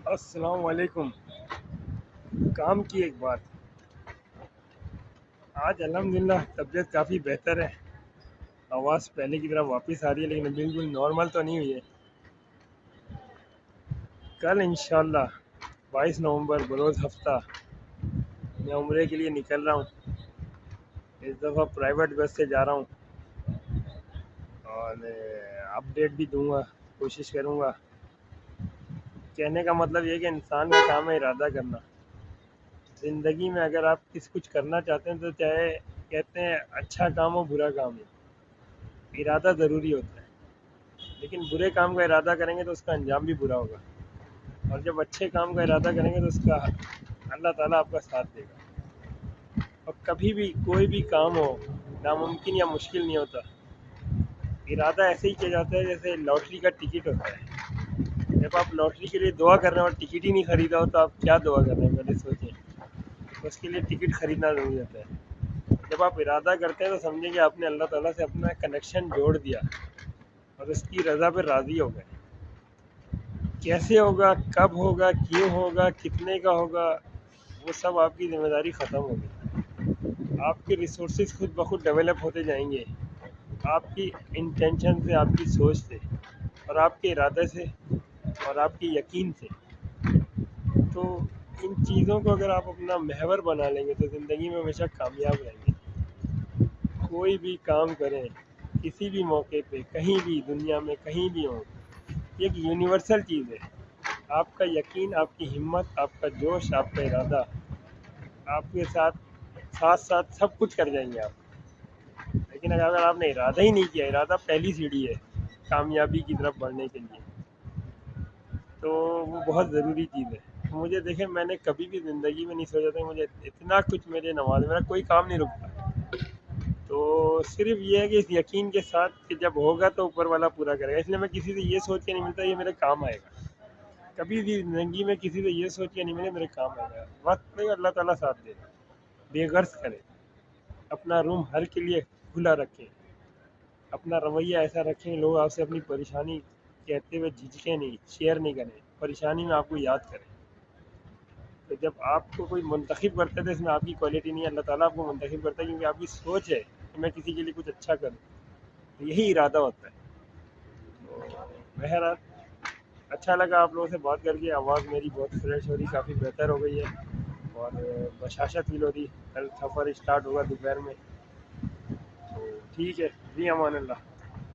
السلام علیکم۔ کام کی ایک بات، آج الحمدللہ طبیعت کافی بہتر ہے، آواز پہلے کی طرح واپس آ رہی ہے، لیکن بالکل نارمل تو نہیں ہوئی ہے۔ کل انشاءاللہ 22 نومبر بروز ہفتہ میں عمرے کے لیے نکل رہا ہوں۔ اس دفعہ پرائیویٹ بس سے جا رہا ہوں اور اپڈیٹ بھی دوں گا، کوشش کروں گا۔ کہنے کا مطلب یہ کہ انسان کا کام ہے ارادہ کرنا۔ زندگی میں اگر آپ کچھ کرنا چاہتے ہیں تو چاہے کہتے ہیں اچھا کام ہو برا کام ہو، ارادہ ضروری ہوتا ہے۔ لیکن برے کام کا ارادہ کریں گے تو اس کا انجام بھی برا ہوگا، اور جب اچھے کام کا ارادہ کریں گے تو اس کا اللہ تعالیٰ آپ کا ساتھ دے گا۔ اور کبھی بھی کوئی بھی کام ہو ناممکن یا مشکل نہیں ہوتا، ارادہ ایسے ہی کیا جاتا ہے جیسے لاٹری کا ٹکٹ ہوتا ہے۔ جب آپ لاٹری کے لیے دعا کر رہے ہیں اور ٹکٹ ہی نہیں خریدا ہو تو آپ کیا دعا کر رہے ہیں، پہلے سوچیں۔ اس کے لیے ٹکٹ خریدنا ضروری ہوتا ہے۔ جب آپ ارادہ کرتے ہیں تو سمجھیں کہ آپ نے اللہ تعالیٰ سے اپنا کنیکشن جوڑ دیا اور اس کی رضا پہ راضی ہو گئے۔ کیسے ہوگا، کب ہوگا، کیوں ہوگا، کتنے کا ہوگا، وہ سب آپ کی ذمہ داری ختم ہوگی۔ آپ کے ریسورسز خود بخود ڈیولپ ہوتے جائیں گے، آپ کی انٹینشن سے، آپ کی سوچ سے، اور آپ کے ارادے سے، اور آپ کے یقین سے۔ تو ان چیزوں کو اگر آپ اپنا محور بنا لیں گے تو زندگی میں ہمیشہ کامیاب رہیں گے۔ کوئی بھی کام کریں، کسی بھی موقع پہ، کہیں بھی دنیا میں کہیں بھی ہوں، یہ ایک یونیورسل چیز ہے۔ آپ کا یقین، آپ کی ہمت، آپ کا جوش، آپ کا ارادہ آپ کے ساتھ ساتھ ساتھ سب کچھ کر جائیں گے آپ۔ لیکن اگر آپ نے ارادہ ہی نہیں کیا، ارادہ پہلی سیڑھی ہے کامیابی کی طرف بڑھنے کے لیے، تو وہ بہت ضروری چیز ہے۔ مجھے دیکھیں، میں نے کبھی بھی زندگی میں نہیں سوچا تھا کہ مجھے اتنا کچھ میرے نواز، میرا کوئی کام نہیں رکتا۔ تو صرف یہ ہے کہ اس یقین کے ساتھ کہ جب ہوگا تو اوپر والا پورا کرے گا، اس لیے میں کسی سے یہ سوچ کے نہیں ملتا یہ میرے کام آئے گا۔ کبھی بھی زندگی میں کسی سے یہ سوچ کے نہیں ملے میرے کام آئے گا۔ وقت پہ اللہ تعالیٰ ساتھ دے گا۔ بے غرض کرے، اپنا روم ہر کے لیے کھلا رکھیں، اپنا رویہ ایسا رکھیں کہ لوگ آپ سے اپنی پریشانی کہتے ہوئے جھجکیں نہیں، شیئر نہیں کریں، پریشانی میں آپ کو یاد کریں۔ تو جب آپ کو کوئی منتخب کرتا ہے تو اس میں آپ کی کوالٹی نہیں ہے، اللہ تعالیٰ آپ کو منتخب کرتا ہے کیونکہ آپ کی سوچ ہے کہ میں کسی کے لیے کچھ اچھا کروں، تو یہی ارادہ ہوتا ہے۔ تو بہرحال اچھا لگا آپ لوگوں سے بات کر کے، آواز میری بہت فریش ہو رہی، کافی بہتر ہو گئی ہے اور بشاشت فیل ہو رہی۔ کل سفر اسٹارٹ ہوگا دوپہر میں، تو ٹھیک ہے، جی امان اللہ۔